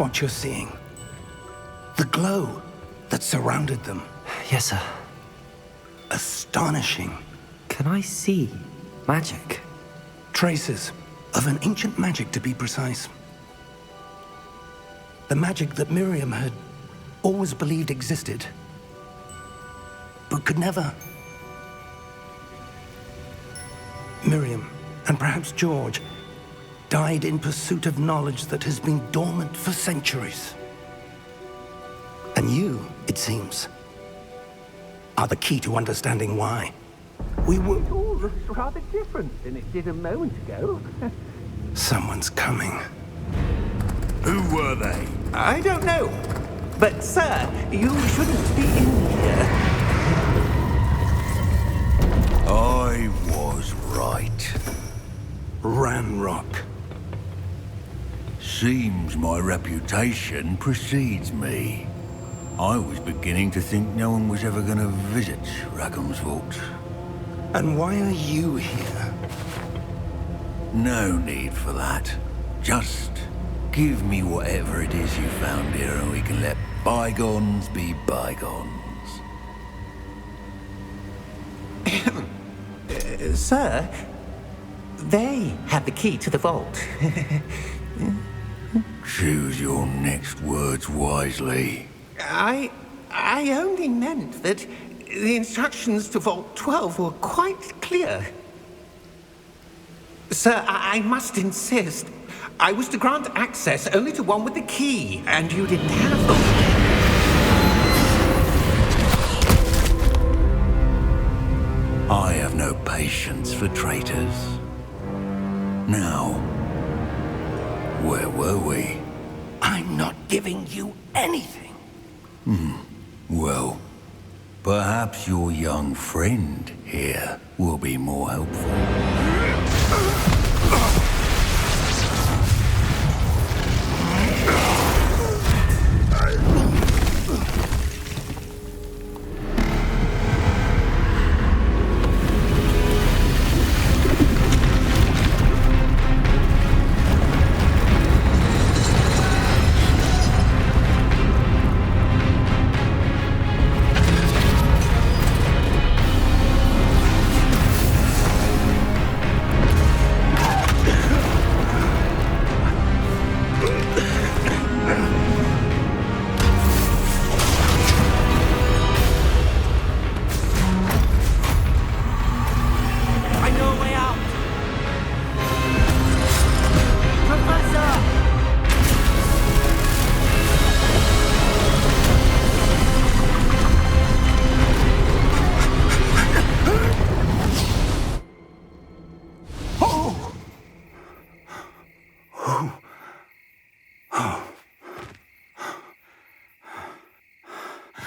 what you're seeing. The glow that surrounded them. Yes, sir. Astonishing. Can I see magic? Traces of an ancient magic, to be precise. The magic that Miriam had always believed existed, but could never. Miriam, and perhaps George, died in pursuit of knowledge that has been dormant for centuries. And you, it seems, are the key to understanding why. We were... It all looks rather different than it did a moment ago. Someone's coming. Who were they? I don't know. But, sir, you shouldn't be in here. I was right. Ranrock. Seems my reputation precedes me. I was beginning to think no one was ever going to visit Rackham's vault. And why are you here? No need for that. Just give me whatever it is you found here and we can let bygones be bygones. Sir, they have the key to the vault. Choose your next words wisely. I only meant that the instructions to Vault 12 were quite clear. Sir, I must insist. I was to grant access only to one with the key, and you didn't have them. I have no patience for traitors. Now, where were we? I'm not giving you anything. Well, perhaps your young friend here will be more helpful.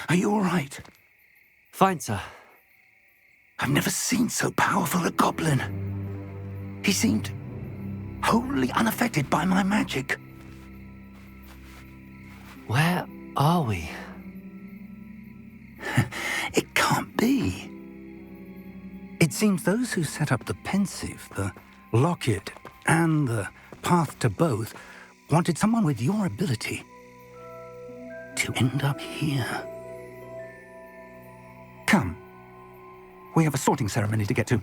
Are you all right? Fine, sir. I've never seen so powerful a goblin. He seemed wholly unaffected by my magic. Where are we? It can't be. It seems those who set up the pensive, the locket, and the path to both wanted someone with your ability to end up here. Come. We have a sorting ceremony to get to.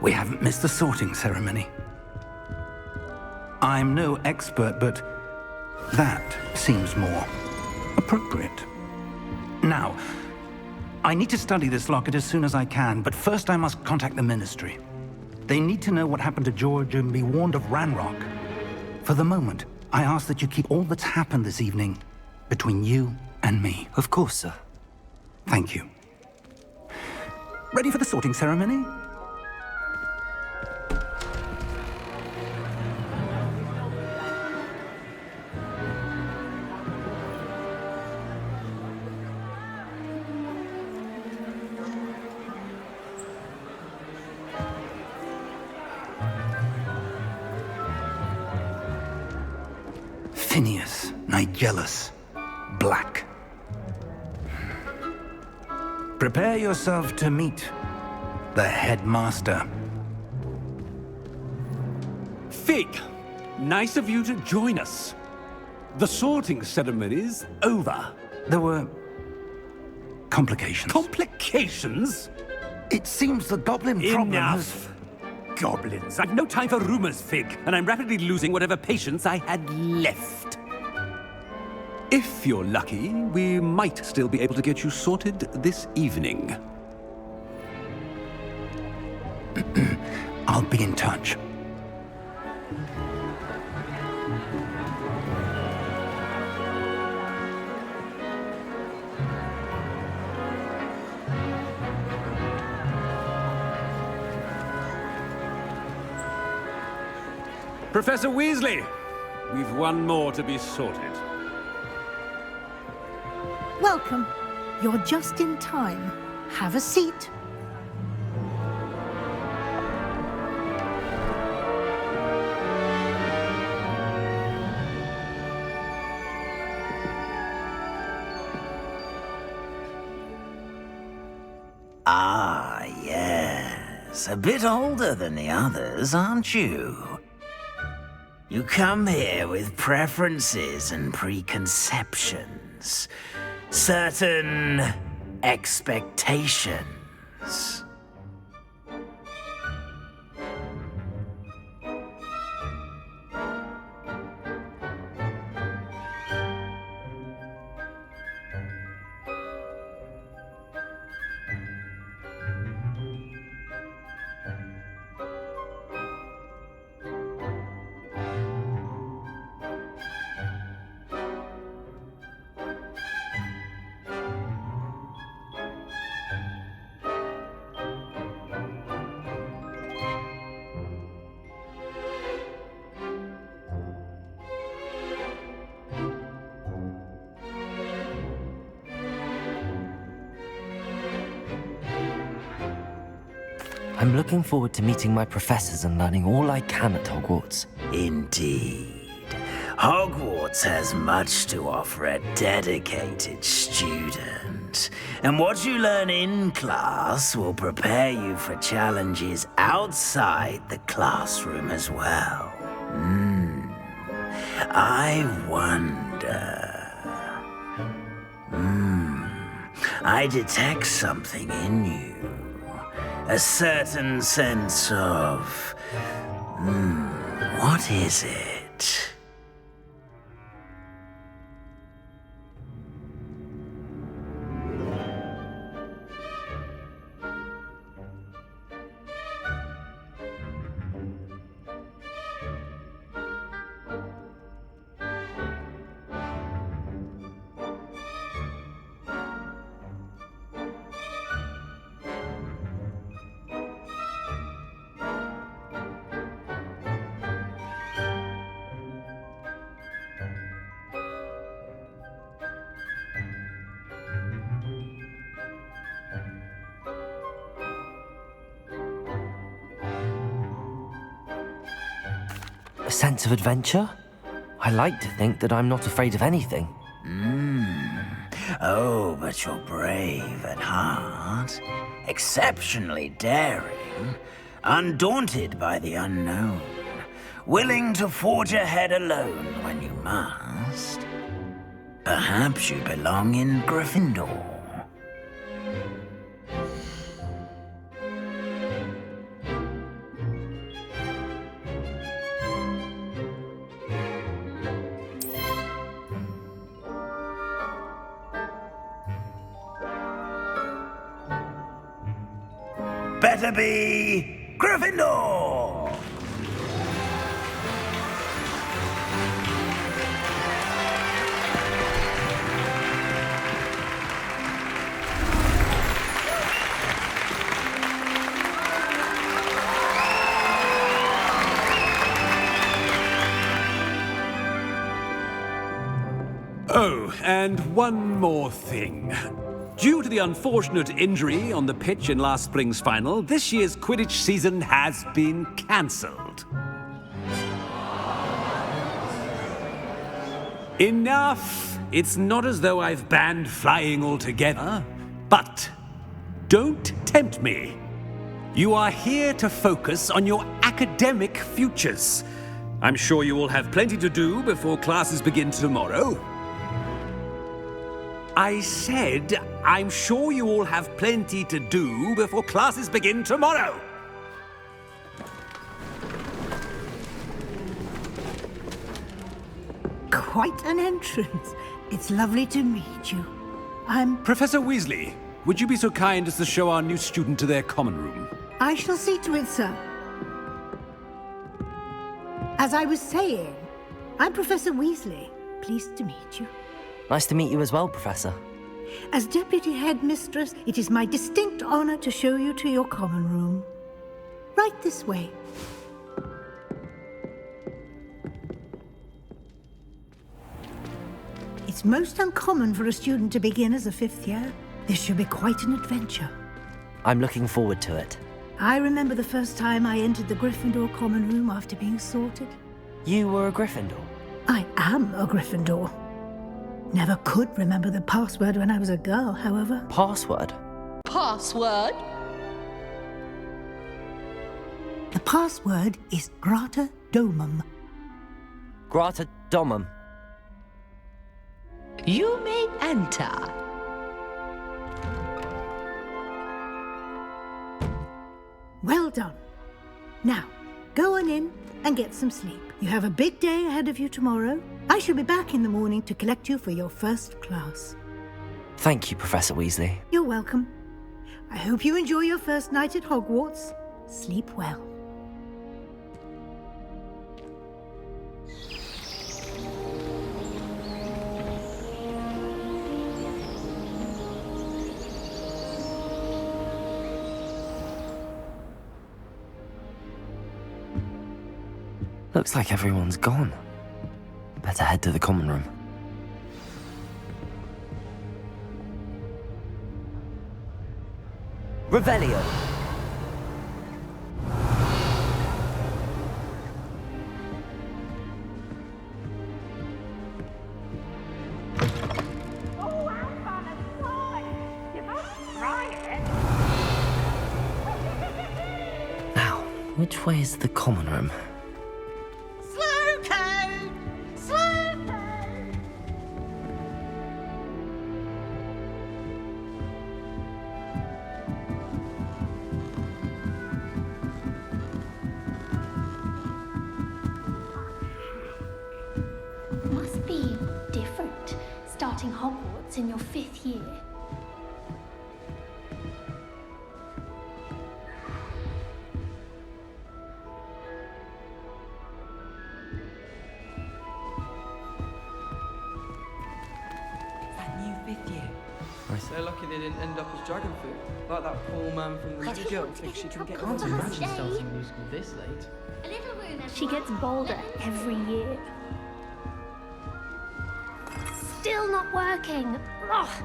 We haven't missed the sorting ceremony. I'm no expert, but that seems more appropriate. Now, I need to study this locket as soon as I can, but first I must contact the Ministry. They need to know what happened to George and be warned of Ranrock. For the moment, I ask that you keep all that's happened this evening between you and me. Of course, sir. Thank you. Ready for the sorting ceremony? Phineas, Nigellus, Black. Prepare yourself to meet the headmaster. Fig, nice of you to join us. The sorting ceremony's over. There were complications. Complications? It seems the goblin problem has... Enough! Goblins. I've no time for rumors, Fig, and I'm rapidly losing whatever patience I had left. If you're lucky, we might still be able to get you sorted this evening. I'll be in touch. Professor Weasley, we've one more to be sorted. Welcome. You're just in time. Have a seat. Ah, yes. A bit older than the others, aren't you? You come here with preferences and preconceptions. Certain expectations. I'm looking forward to meeting my professors and learning all I can at Hogwarts. Indeed. Hogwarts has much to offer a dedicated student. And what you learn in class will prepare you for challenges outside the classroom as well. I wonder... I detect something in you. A certain sense of... what is it? A sense of adventure? I like to think that I'm not afraid of anything. Oh, but you're brave at heart. Exceptionally daring. Undaunted by the unknown. Willing to forge ahead alone when you must. Perhaps you belong in Gryffindor. better be Gryffindor! Oh, and one more thing. Due to the unfortunate injury on the pitch in last spring's final, this year's Quidditch season has been cancelled. Enough! It's not as though I've banned flying altogether, but don't tempt me. You are here to focus on your academic futures. I'm sure you will have plenty to do before classes begin tomorrow. I said, I'm sure you all have plenty to do before classes begin tomorrow. Quite an entrance. It's lovely to meet you. I'm... Professor Weasley, would you be so kind as to show our new student to their common room? I shall see to it, sir. As I was saying, I'm Professor Weasley. Pleased to meet you. Nice to meet you as well, Professor. As Deputy Headmistress, it is my distinct honor to show you to your common room. Right this way. It's most uncommon for a student to begin as a fifth year. This should be quite an adventure. I'm looking forward to it. I remember the first time I entered the Gryffindor common room after being sorted. You were a Gryffindor? I am a Gryffindor. Never could remember the password when I was a girl, however. Password? Password? The password is Grata Domum. Grata Domum. You may enter. Well done. Now, go on in and get some sleep. You have a big day ahead of you tomorrow. I shall be back in the morning to collect you for your first class. Thank you, Professor Weasley. You're welcome. I hope you enjoy your first night at Hogwarts. Sleep well. Looks like everyone's gone. Better head to the common room. Revelio! Now, which way is the common room? Must be different, starting Hogwarts in your 5th year. That new 5th year. They're lucky they didn't end up as dragon food, like that poor man from the That girl thinks she can get Can't imagine starting new school this late. She gets bolder every year. Still not working. Ugh.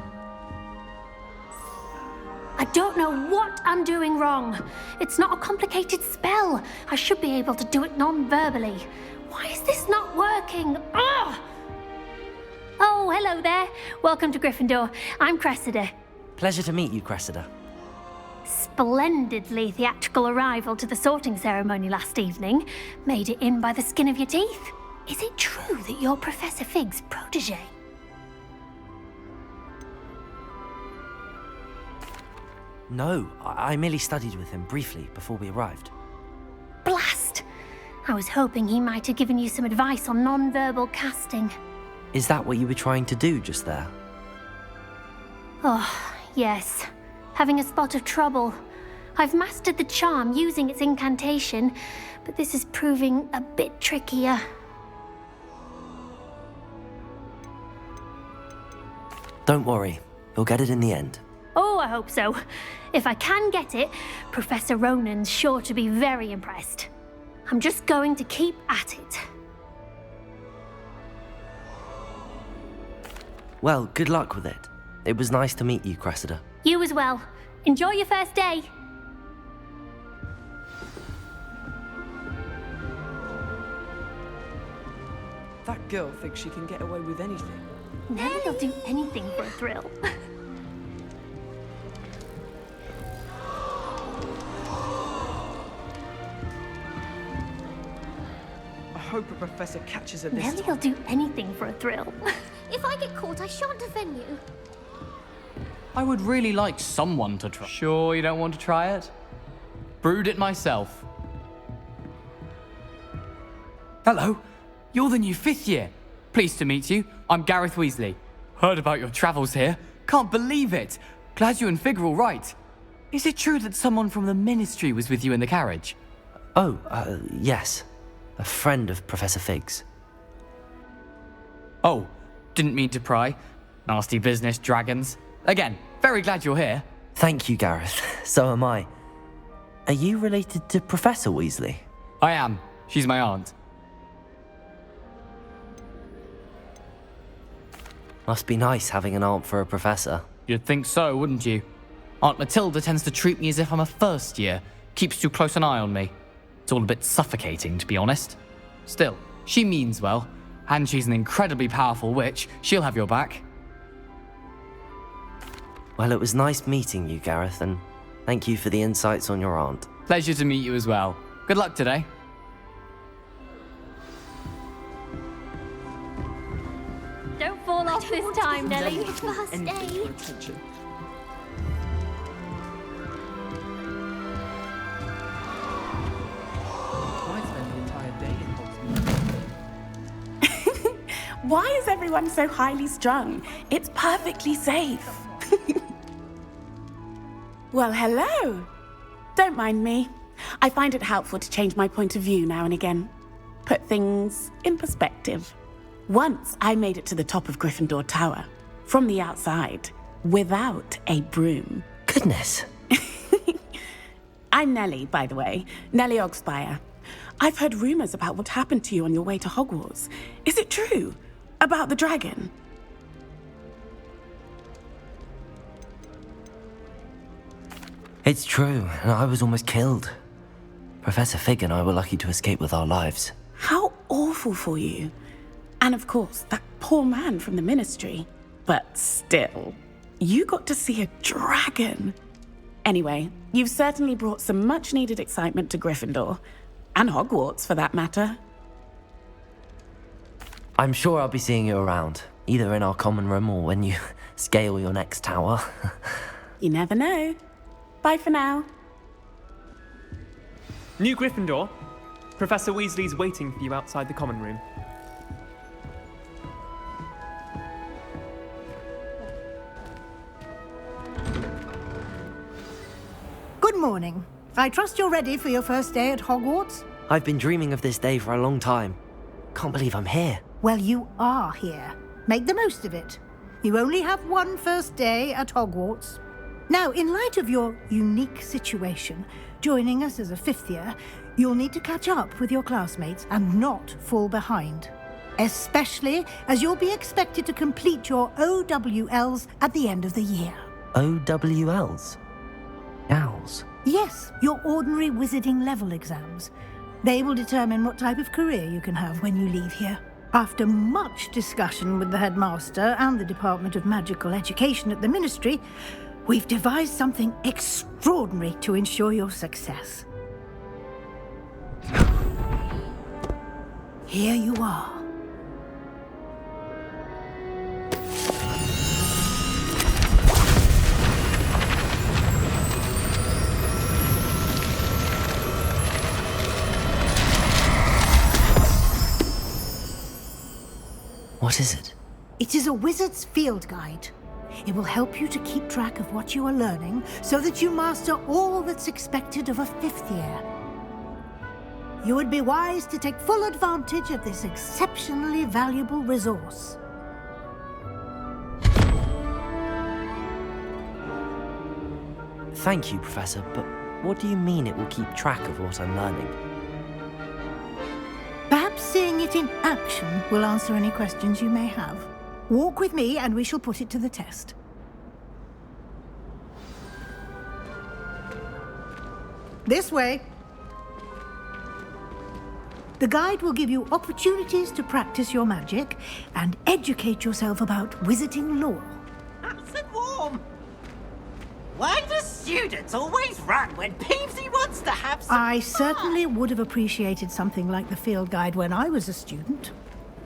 I don't know what I'm doing wrong. It's not a complicated spell. I should be able to do it non-verbally. Why is this not working? Ugh. Oh, hello there. Welcome to Gryffindor. I'm Cressida. Pleasure to meet you, Cressida. Splendidly theatrical arrival to the sorting ceremony last evening. Made it in by the skin of your teeth. Is it true that you're Professor Fig's protege? No, I merely studied with him briefly before we arrived. Blast! I was hoping he might have given you some advice on non-verbal casting. Is that what you were trying to do just there? Oh, yes. Having a spot of trouble. I've mastered the charm using its incantation, but this is proving a bit trickier. Don't worry, you'll get it in the end. Oh, I hope so. If I can get it, Professor Ronan's sure to be very impressed. I'm just going to keep at it. Well, good luck with it. It was nice to meet you, Cressida. You as well. Enjoy your first day. That girl thinks she can get away with anything. Nelly will do anything for a thrill. I hope a professor catches her this Nelly time. will do anything for a thrill. If I get caught, I shan't offend you. I would really like someone to try. Sure you don't want to try it? Brewed it myself. Hello, you're the new 5th year. Pleased to meet you. I'm Gareth Weasley. Heard about your travels here. Can't believe it. Glad you and Fig are all right. Is it true that someone from the Ministry was with you in the carriage? Oh, yes. A friend of Professor Fig's. Oh, didn't mean to pry. Nasty business, dragons. Again, very glad you're here. Thank you, Gareth. So am I. Are you related to Professor Weasley? I am. She's my aunt. Must be nice having an aunt for a professor. You'd think so, wouldn't you? Aunt Matilda tends to treat me as if I'm a first year. Keeps too close an eye on me. It's all a bit suffocating, to be honest. Still, she means well. And she's an incredibly powerful witch. She'll have your back. Well, it was nice meeting you, Gareth, and thank you for the insights on your aunt. Pleasure to meet you as well. Good luck today. Don't fall off this time, Nelly. First day. Attention. I spend the entire day in Hogsmeade. Why is everyone so highly strung? It's perfectly safe. Well, hello. Don't mind me. I find it helpful to change my point of view now and again. Put things in perspective. Once I made it to the top of Gryffindor Tower, from the outside, without a broom. Goodness. I'm Nellie, by the way. Nellie Ogspire. I've heard rumors about what happened to you on your way to Hogwarts. Is it true? About the dragon? It's true, and I was almost killed. Professor Fig and I were lucky to escape with our lives. How awful for you. And of course, that poor man from the Ministry. But still, you got to see a dragon. Anyway, you've certainly brought some much-needed excitement to Gryffindor. And Hogwarts, for that matter. I'm sure I'll be seeing you around, either in our common room or when you scale your next tower. You never know. Bye for now. New Gryffindor. Professor Weasley's waiting for you outside the common room. Good morning. I trust you're ready for your first day at Hogwarts? I've been dreaming of this day for a long time. Can't believe I'm here. Well, you are here. Make the most of it. You only have one first day at Hogwarts. Now, in light of your unique situation, joining us as a 5th year, you'll need to catch up with your classmates and not fall behind. Especially as you'll be expected to complete your OWLs at the end of the year. OWLs? Owls? Yes, your ordinary wizarding level exams. They will determine what type of career you can have when you leave here. After much discussion with the headmaster and the Department of Magical Education at the Ministry, we've devised something extraordinary to ensure your success. Here you are. What is it? It is a wizard's field guide. It will help you to keep track of what you are learning so that you master all that's expected of a 5th year. You would be wise to take full advantage of this exceptionally valuable resource. Thank you, Professor, but what do you mean it will keep track of what I'm learning? Perhaps seeing it in action will answer any questions you may have. Walk with me and we shall put it to the test. This way. The guide will give you opportunities to practice your magic and educate yourself about wizarding lore. Nice and warm. Why do students always run when Peevesy wants to have some I fun? certainly would have appreciated something like the field guide when I was a student.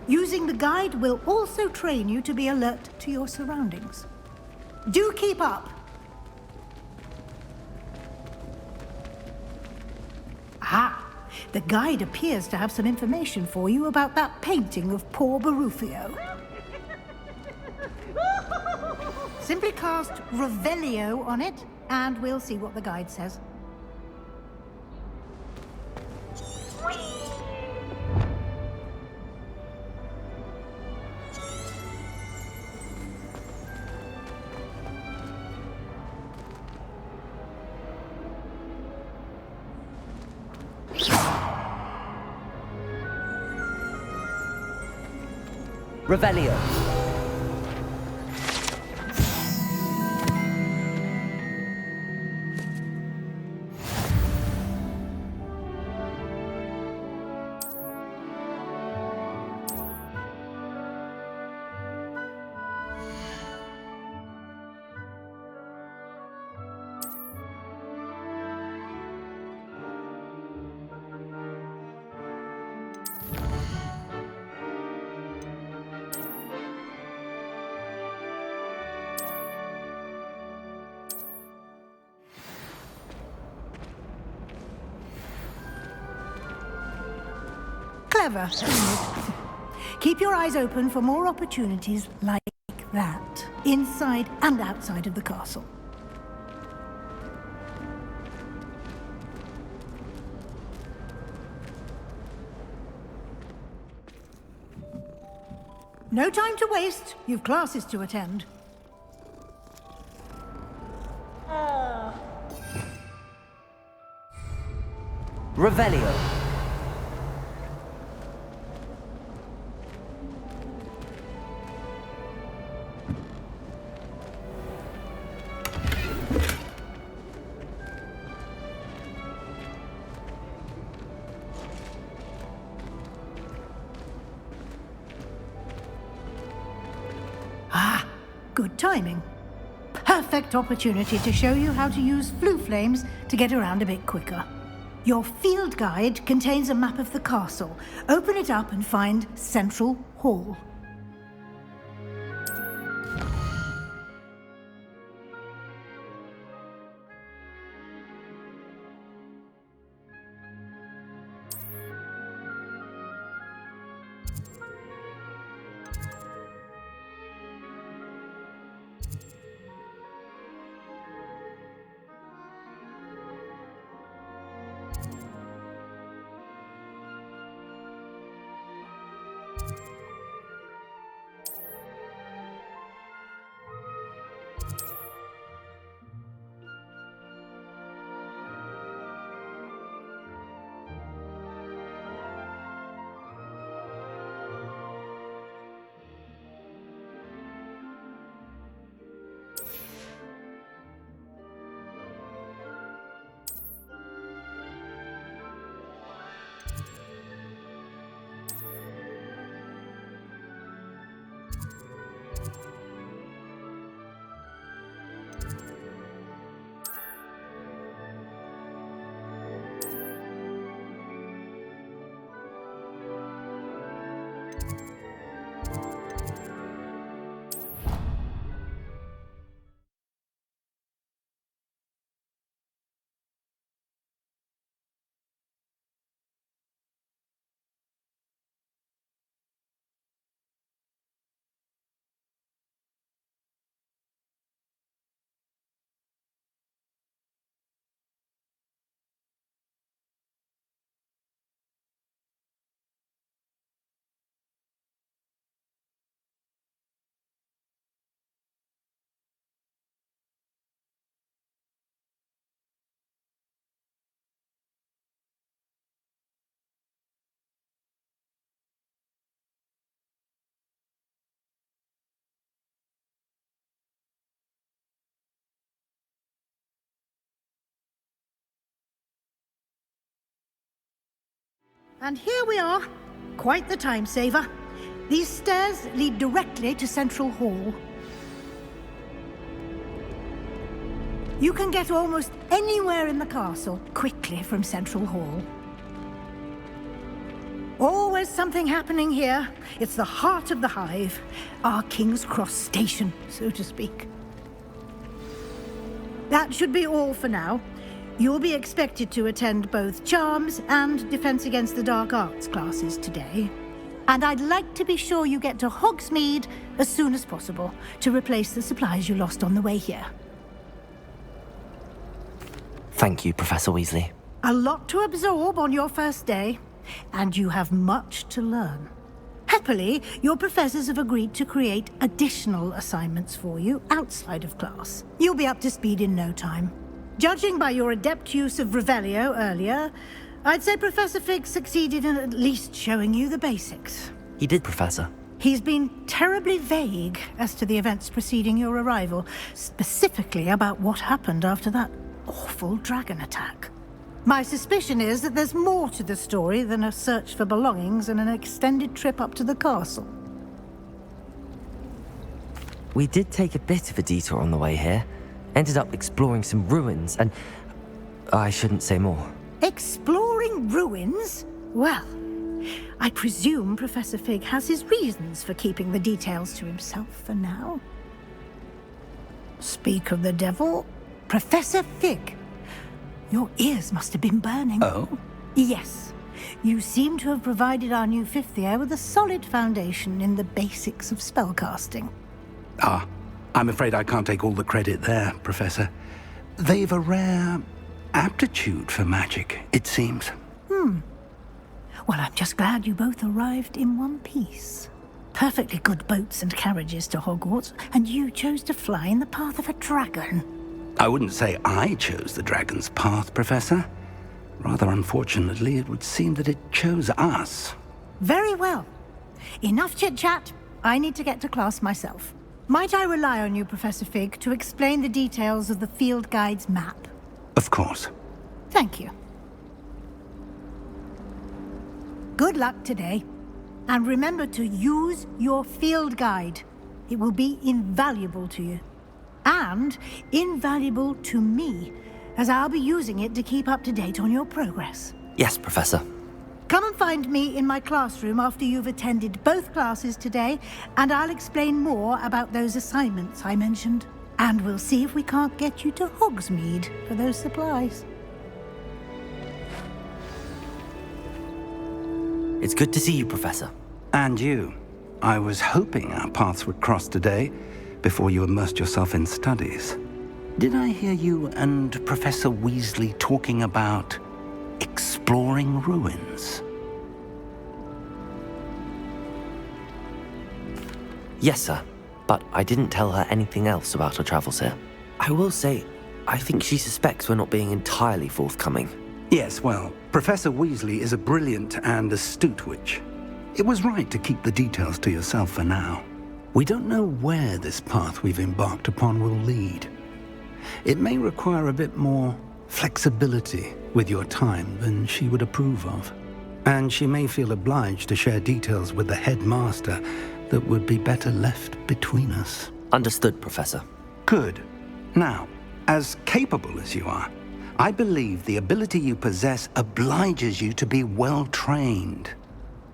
Using the guide will also train you to be alert to your surroundings. Do keep up. Ah, the guide appears to have some information for you about that painting of poor Barufio. Simply cast Revelio on it, and we'll see what the guide says. Revelio. Clever, isn't it? Keep your eyes open for more opportunities like that, inside and outside of the castle. No time to waste. You've classes to attend. Revelio. Good timing. Perfect opportunity to show you how to use flue flames to get around a bit quicker. Your field guide contains a map of the castle. Open it up and find Central Hall. And here we are. Quite the time saver. These stairs lead directly to Central Hall. You can get almost anywhere in the castle quickly from Central Hall. Always something happening here. It's the heart of the hive, our King's Cross station, so to speak. That should be all for now. You'll be expected to attend both Charms and Defense Against the Dark Arts classes today. And I'd like to be sure you get to Hogsmeade as soon as possible to replace the supplies you lost on the way here. Thank you, Professor Weasley. A lot to absorb on your first day, and you have much to learn. Happily, your professors have agreed to create additional assignments for you outside of class. You'll be up to speed in no time. Judging by your adept use of Revelio earlier, I'd say Professor Fig succeeded in at least showing you the basics. He did, Professor. He's been terribly vague as to the events preceding your arrival, specifically about what happened after that awful dragon attack. My suspicion is that there's more to the story than a search for belongings and an extended trip up to the castle. We did take a bit of a detour on the way here. Ended up exploring some ruins and... I shouldn't say more. Exploring ruins? Well, I presume Professor Fig has his reasons for keeping the details to himself for now. Speak of the devil, Professor Fig. Your ears must have been burning. Oh? Yes. You seem to have provided our new fifth year with a solid foundation in the basics of spellcasting. Ah, I'm afraid I can't take all the credit there, Professor. They've a rare aptitude for magic, it seems. Well, I'm just glad you both arrived in one piece. Perfectly good boats and carriages to Hogwarts, and you chose to fly in the path of a dragon. I wouldn't say I chose the dragon's path, Professor. Rather unfortunately, it would seem that it chose us. Very well. Enough chit-chat. I need to get to class myself. Might I rely on you, Professor Fig, to explain the details of the field guide's map? Of course. Thank you. Good luck today. And remember to use your field guide. It will be invaluable to you. And invaluable to me, as I'll be using it to keep up to date on your progress. Yes, Professor. Come and find me in my classroom after you've attended both classes today, and I'll explain more about those assignments I mentioned. And we'll see if we can't get you to Hogsmeade for those supplies. It's good to see you, Professor. And you. I was hoping our paths would cross today, before you immersed yourself in studies. Did I hear you and Professor Weasley talking about exploring ruins? Yes, sir. But I didn't tell her anything else about her travels here. I will say, I think she suspects we're not being entirely forthcoming. Yes, well, Professor Weasley is a brilliant and astute witch. It was right to keep the details to yourself for now. We don't know where this path we've embarked upon will lead. It may require a bit more flexibility with your time than she would approve of. And she may feel obliged to share details with the headmaster that would be better left between us. Understood, Professor. Good. Now, as capable as you are, I believe the ability you possess obliges you to be well-trained.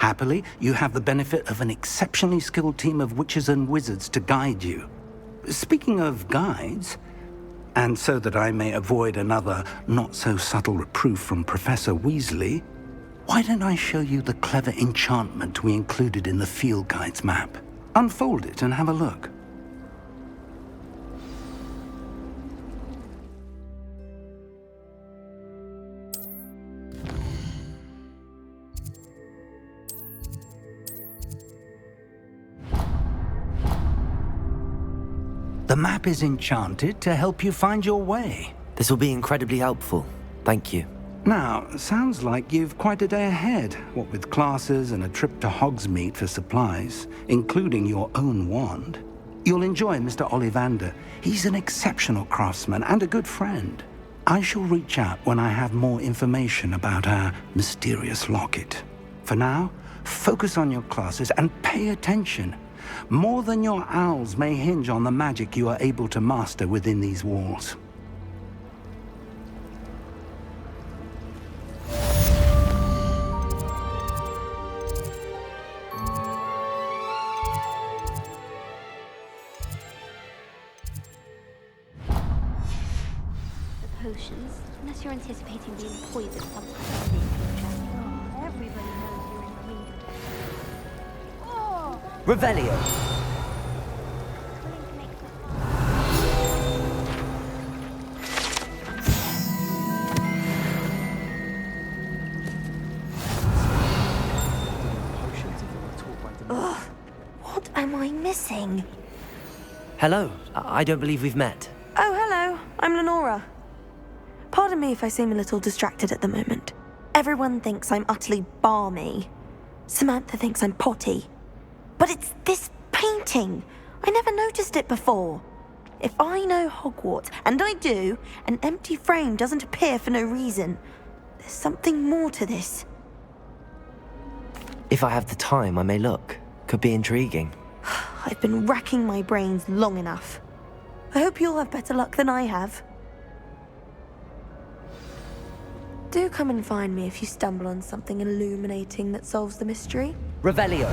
Happily, you have the benefit of an exceptionally skilled team of witches and wizards to guide you. Speaking of guides, and so that I may avoid another not-so-subtle reproof from Professor Weasley, why don't I show you the clever enchantment we included in the field guide's map? Unfold it and have a look. The map is enchanted to help you find your way. This will be incredibly helpful. Thank you. Now, sounds like you've quite a day ahead, what with classes and a trip to Hogsmeade for supplies, including your own wand. You'll enjoy Mr. Ollivander. He's an exceptional craftsman and a good friend. I shall reach out when I have more information about our mysterious locket. For now, focus on your classes and pay attention. More than your owls may hinge on the magic you are able to master within these walls. Potions, unless you're anticipating being poisoned sometime in the future. Everybody knows you're in need of it. Revelio. Ugh, what am I missing? Hello. I don't believe we've met. Oh, hello. I'm Lenora. Pardon me if I seem a little distracted at the moment. Everyone thinks I'm utterly balmy. Samantha thinks I'm potty. But it's this painting. I never noticed it before. If I know Hogwarts, and I do, an empty frame doesn't appear for no reason. There's something more to this. If I have the time, I may look. Could be intriguing. I've been racking my brains long enough. I hope you'll have better luck than I have. Do come and find me if you stumble on something illuminating that solves the mystery. Revelio.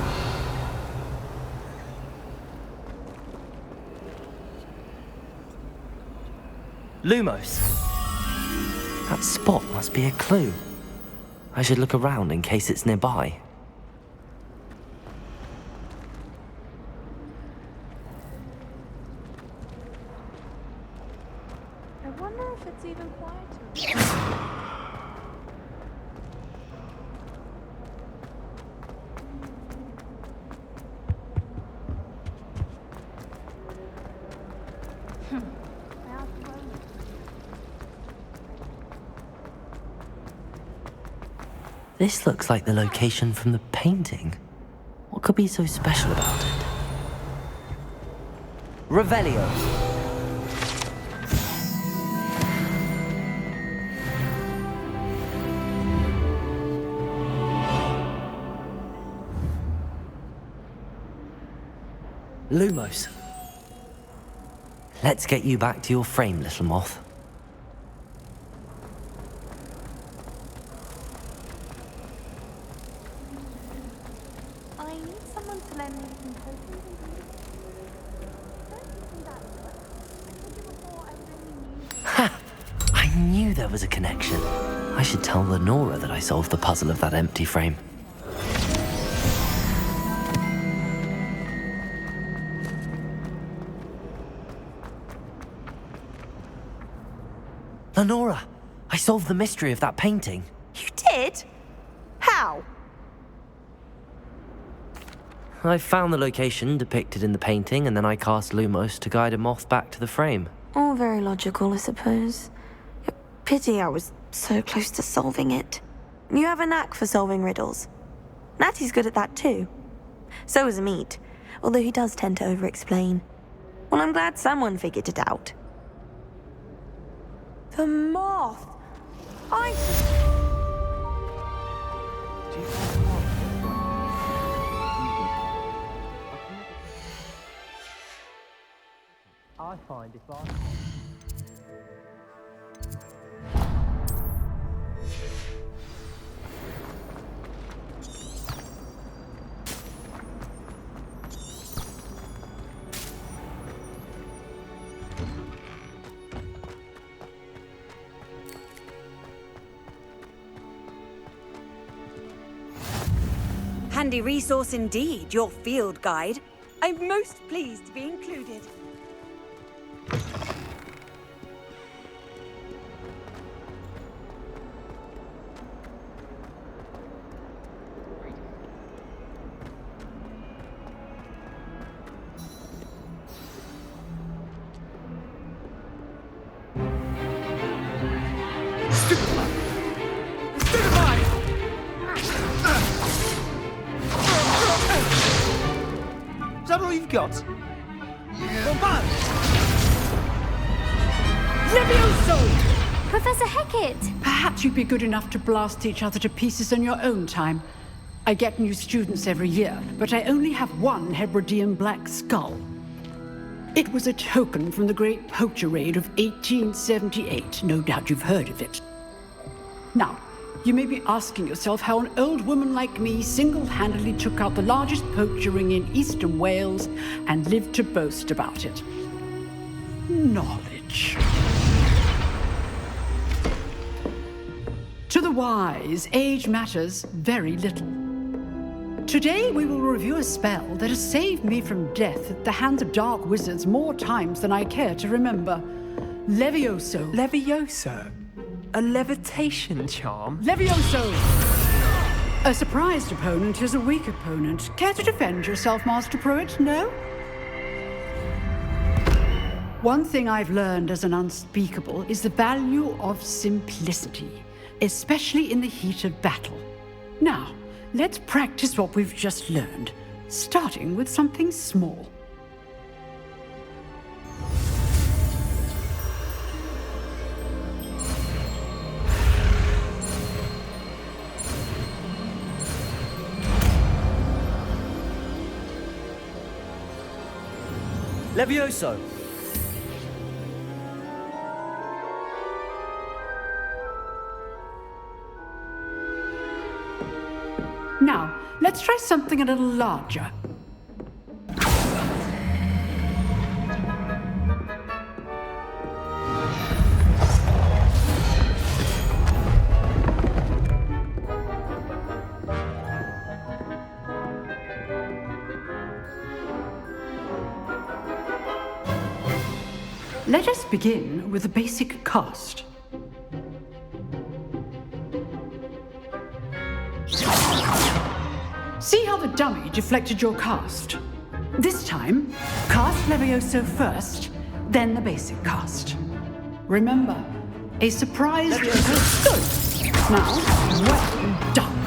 Lumos. That spot must be a clue. I should look around in case it's nearby. I wonder if it's even quieter. This looks like the location from the painting. What could be so special about it? Revelio. Lumos. Let's get you back to your frame, little moth. I need someone to lend me some potions. Ha! I knew there was a connection. I should tell Lenora that I solved the puzzle of that empty frame. Lenora, I solved the mystery of that painting. You did? How? I found the location depicted in the painting, and then I cast Lumos to guide a moth back to the frame. All very logical, I suppose. Pity I was so close to solving it. You have a knack for solving riddles. Natty's good at that too. So is Meat, although he does tend to over-explain. Well, I'm glad someone figured it out. The moth! I find if I... Handy resource indeed, your field guide. I'm most pleased to be included. Is that all you've got? Yeah. Professor Hecat! Perhaps you'd be good enough to blast each other to pieces on your own time. I get new students every year, but I only have one Hebridean black skull. It was a token from the Great Poacher Raid of 1878. No doubt you've heard of it. Now, you may be asking yourself how an old woman like me single-handedly took out the largest poacher ring in eastern Wales and lived to boast about it. Knowledge. To the wise, age matters very little. Today we will review a spell that has saved me from death at the hands of dark wizards more times than I care to remember. Levioso. Levioso? A levitation charm? Levioso! A surprised opponent is a weak opponent. Care to defend yourself, Master Pruitt? No? One thing I've learned as an unspeakable is the value of simplicity, especially in the heat of battle. Now, let's practice what we've just learned, starting with something small. Levioso! Now, let's try something a little larger. Let us begin with the basic cast. See how the dummy deflected your cast? This time, cast Levioso first, then the basic cast. Remember, a surprise is good. Now, well done.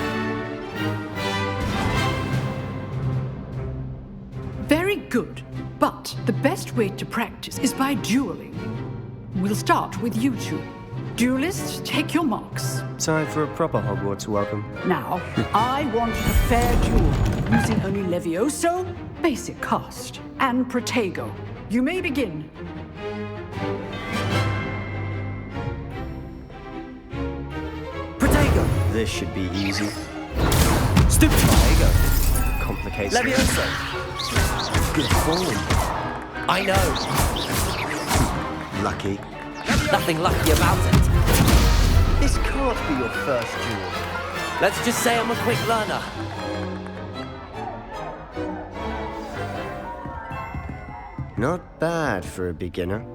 Very good, but the best way to practice is by dueling. We'll start with you two. Duelists, take your marks. Time for a proper Hogwarts welcome. Now, I want a fair duel, using only Levioso, basic cast, and Protego. You may begin. Protego! This should be easy. Stupid Protego. Complicated. Levioso! Good form. I know. Lucky. Nothing lucky about it. This can't be your first duel. Let's just say I'm a quick learner. Not bad for a beginner.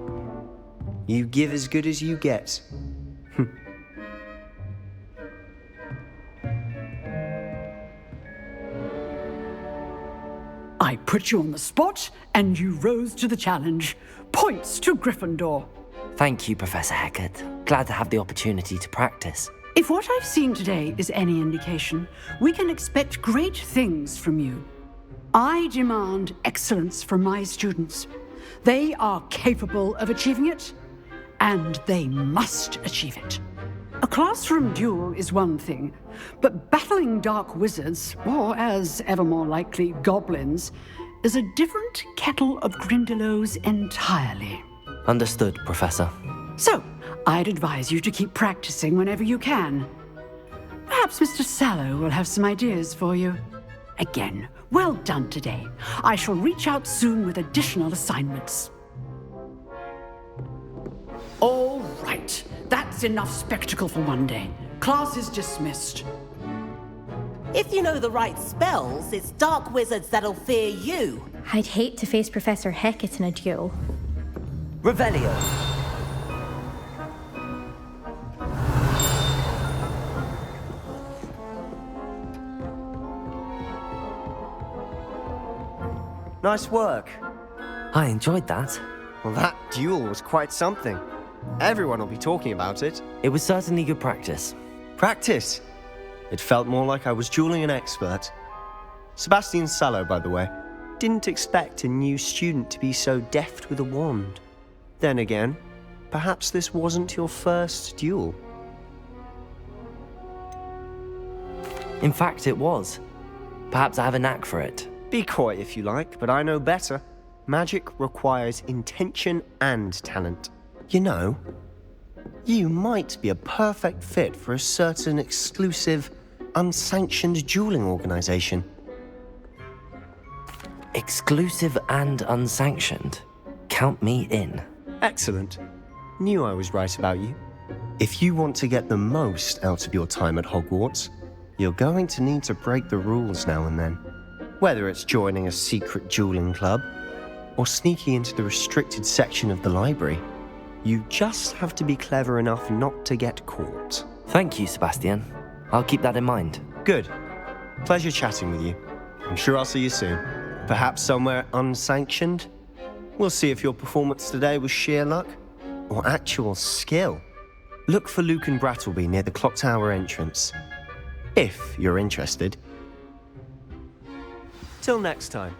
You give as good as you get. I put you on the spot, and you rose to the challenge. Points to Gryffindor. Thank you, Professor Hecat. Glad to have the opportunity to practice. If what I've seen today is any indication, we can expect great things from you. I demand excellence from my students. They are capable of achieving it, and they must achieve it. A classroom duel is one thing, but battling dark wizards, or as ever more likely, goblins, is a different kettle of Grindylows entirely. Understood, Professor. So, I'd advise you to keep practicing whenever you can. Perhaps Mr. Sallow will have some ideas for you. Again, well done today. I shall reach out soon with additional assignments. All right, that's enough spectacle for one day. Class is dismissed. If you know the right spells, it's dark wizards that'll fear you. I'd hate to face Professor Hecat in a duel. Revelio. Nice work. I enjoyed that. Well, that duel was quite something. Everyone will be talking about it. It was certainly good practice. Practice? It felt more like I was dueling an expert. Sebastian Sallow, by the way. Didn't expect a new student to be so deft with a wand. Then again, perhaps this wasn't your first duel. In fact, it was. Perhaps I have a knack for it. Be coy if you like, but I know better. Magic requires intention and talent. You know, you might be a perfect fit for a certain exclusive, unsanctioned dueling organization. Exclusive and unsanctioned? Count me in. Excellent. Knew I was right about you. If you want to get the most out of your time at Hogwarts, you're going to need to break the rules now and then. Whether it's joining a secret dueling club, or sneaking into the restricted section of the library, you just have to be clever enough not to get caught. Thank you, Sebastian. I'll keep that in mind. Good. Pleasure chatting with you. I'm sure I'll see you soon. Perhaps somewhere unsanctioned? We'll see if your performance today was sheer luck or actual skill. Look for Luke and Brattleby near the clock tower entrance, if you're interested. Till next time.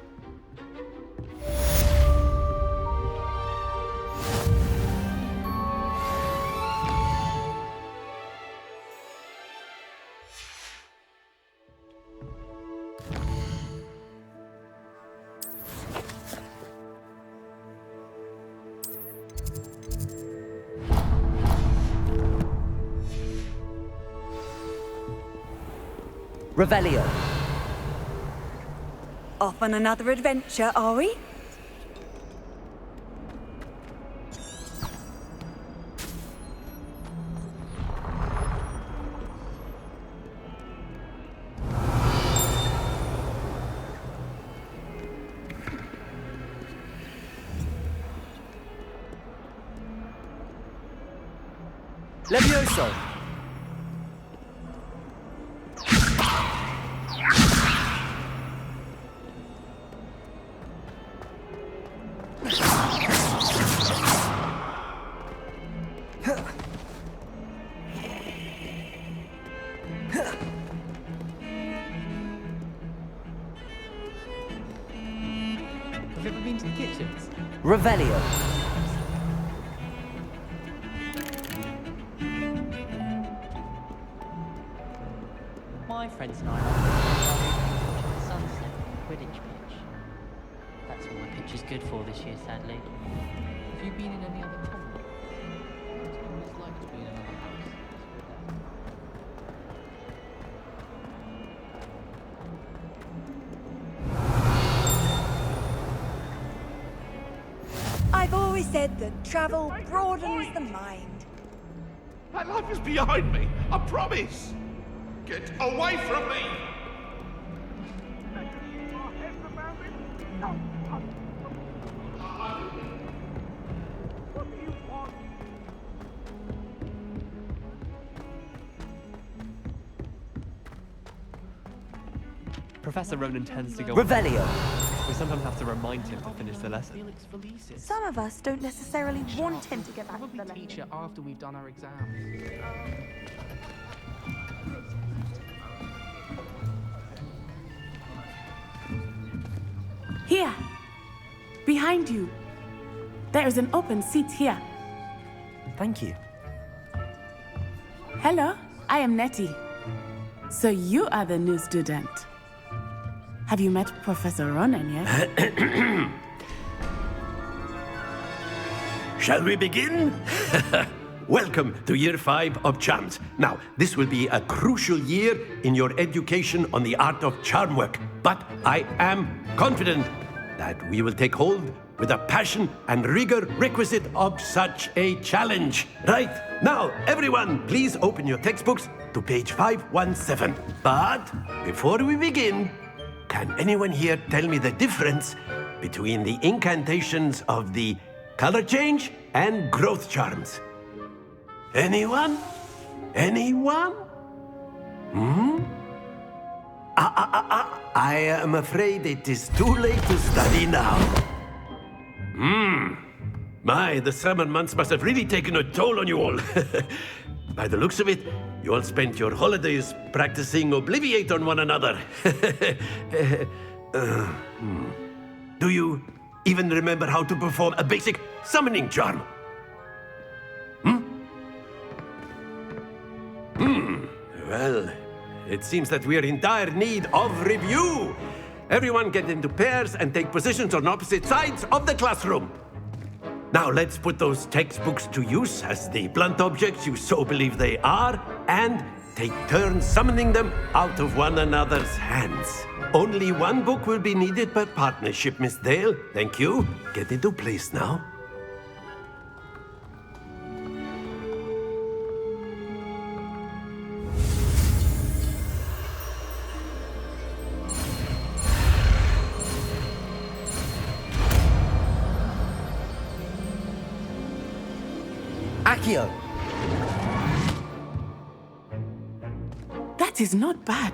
Revelio. Off on another adventure, are we? Levioso! Have you ever been to the kitchens? Revelio. My friends and I are the sunset on the Quidditch pitch. That's all my pitch is good for this year, sadly. Have you been in any other tournament? It's always like to be in another house. I've always said that travel broadens the mind. My life is behind me, I promise. Get away from me! Professor Ronan tends to go Revelio. We sometimes have to remind him to finish the lesson. Some of us don't necessarily want him to get back to the lesson. Teacher after we've done our exams. Here, behind you. There is an open seat here. Thank you. Hello, I am Nettie. So you are the new student. Have you met Professor Ronan yet? Shall we begin? Welcome to Year 5 of Charms. Now, this will be a crucial year in your education on the art of charm work, but I am confident that we will take hold with the passion and rigor requisite of such a challenge. Right, now, everyone, please open your textbooks to page 517. But before we begin, can anyone here tell me the difference between the incantations of the color change and growth charms? Anyone? Anyone? I am afraid it is too late to study now. My, the summer months must have really taken a toll on you all. By the looks of it, you all spent your holidays practicing Obliviate on one another. Do you even remember how to perform a basic summoning charm? Well, it seems that we are in dire need of review. Everyone get into pairs and take positions on opposite sides of the classroom. Now let's put those textbooks to use as the blunt objects you so believe they are, and take turns summoning them out of one another's hands. Only one book will be needed per partnership, Miss Dale. Thank you. Get into place now. Accio! That is not bad.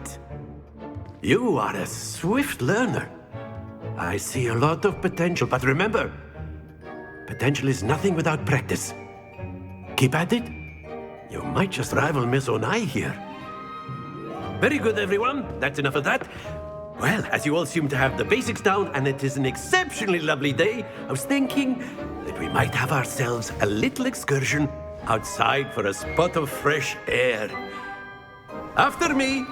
You are a swift learner. I see a lot of potential, but remember, potential is nothing without practice. Keep at it. You might just rival Miss Onai here. Very good, everyone. That's enough of that. Well, as you all seem to have the basics down, and it is an exceptionally lovely day, I was thinking that we might have ourselves a little excursion outside for a spot of fresh air. After me.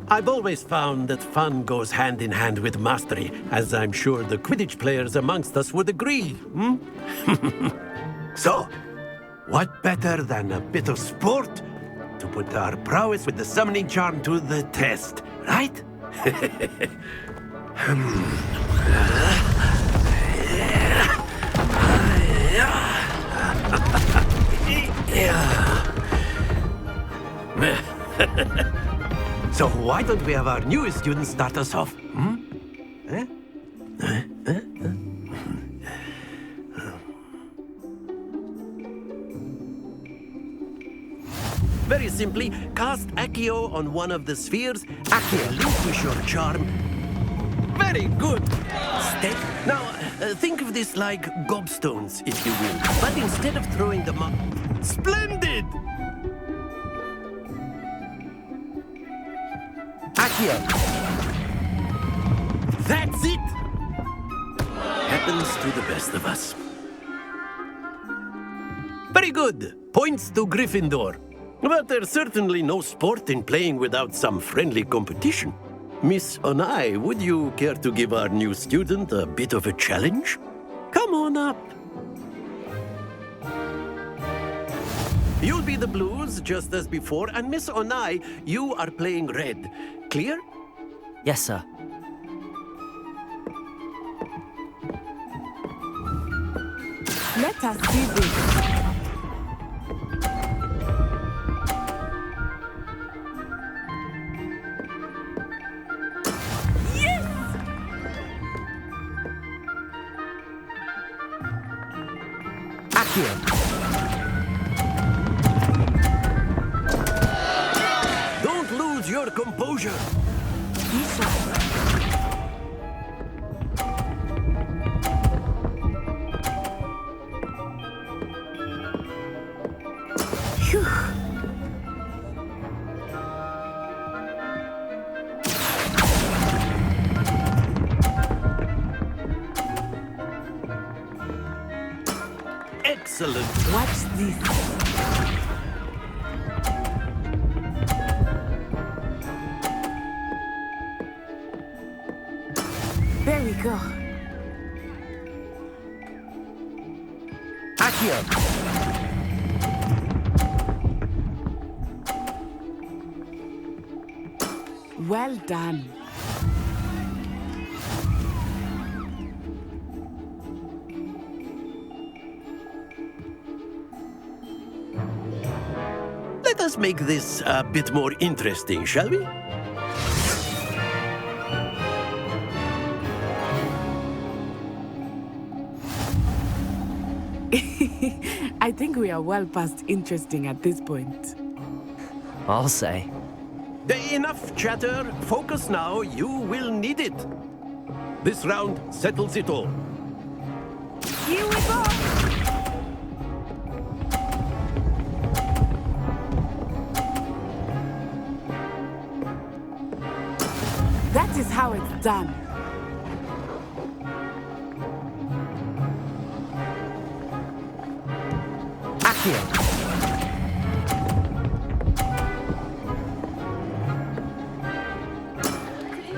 I've always found that fun goes hand in hand with mastery, as I'm sure the Quidditch players amongst us would agree. So, what better than a bit of sport to put our prowess with the summoning charm to the test, right? So why don't we have our newest student start us off? Very simply, cast Accio on one of the spheres. Accio, relinquish your charm. Very good. Stay. Now, think of this like gobstones, if you will. But instead of throwing them up... Splendid! Accio. That's it! Happens to the best of us. Very good. Points to Gryffindor. But there's certainly no sport in playing without some friendly competition. Miss Onai, would you care to give our new student a bit of a challenge? Come on up. You'll be the blues, just as before, and Miss Onai, you are playing red. Clear? Yes, sir. Let us do this. Yes! Accio. Don't lose your composure. Excellent. Watch this. There we go. Accio. Well done. Let us make this a bit more interesting, shall we? I think we are well past interesting at this point. I'll say. Enough chatter. Focus now. You will need it. This round settles it all. Here we go! That is how it's done.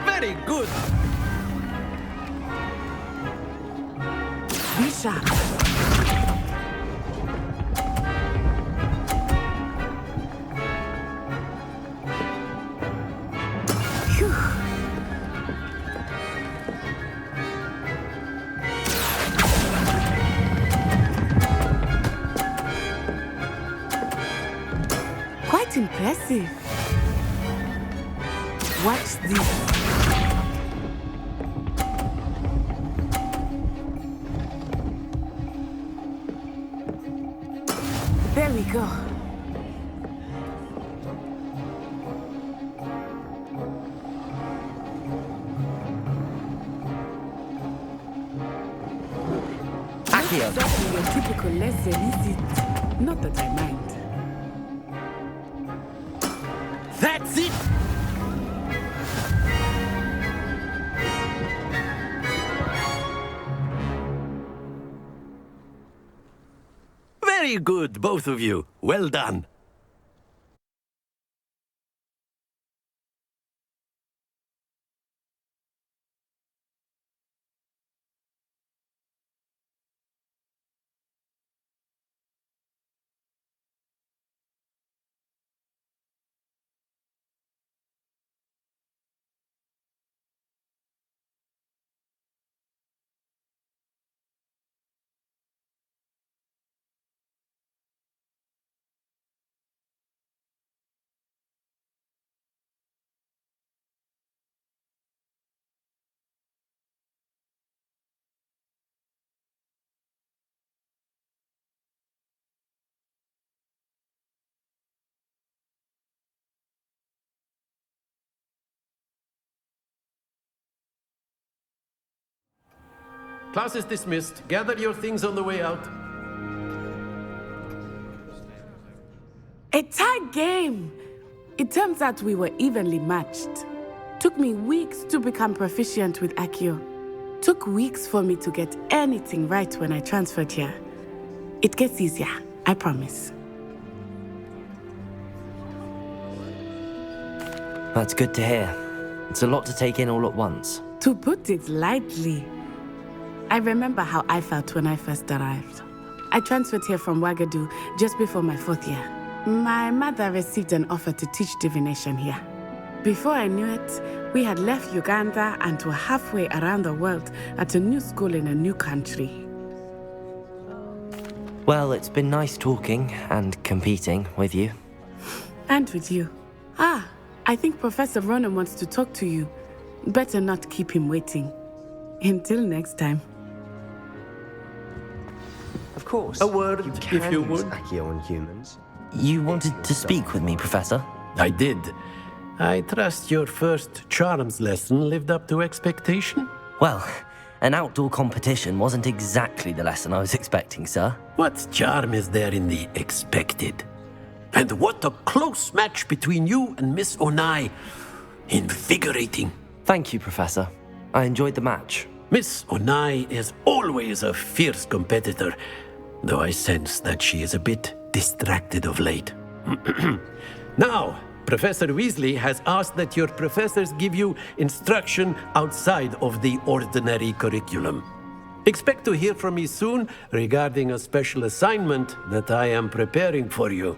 Very good. Be sharp. Phew. Quite impressive. Watch this. There we go. Accio. Not exactly your typical lesson, is it? Not that I mind. That's it. Very good, both of you. Well done. Class is dismissed. Gather your things on the way out. A tight game. It turns out we were evenly matched. Took me weeks to become proficient with Accio. Took weeks for me to get anything right when I transferred here. It gets easier, I promise. That's good to hear. It's a lot to take in all at once. To put it lightly, I remember how I felt when I first arrived. I transferred here from Ouagadougou just before my 4th year. My mother received an offer to teach divination here. Before I knew it, we had left Uganda and were halfway around the world at a new school in a new country. Well, it's been nice talking and competing with you. And with you. Ah, I think Professor Ronan wants to talk to you. Better not keep him waiting. Until next time. Of course. A word, if you would. Accio on humans. You wanted to speak with me, Professor? I did. I trust your first charms lesson lived up to expectation? Well, an outdoor competition wasn't exactly the lesson I was expecting, sir. What charm is there in the expected? And what a close match between you and Miss Onai. Invigorating. Thank you, Professor. I enjoyed the match. Miss Onai is always a fierce competitor, though I sense that she is a bit distracted of late. Now, Professor Weasley has asked that your professors give you instruction outside of the ordinary curriculum. Expect to hear from me soon regarding a special assignment that I am preparing for you.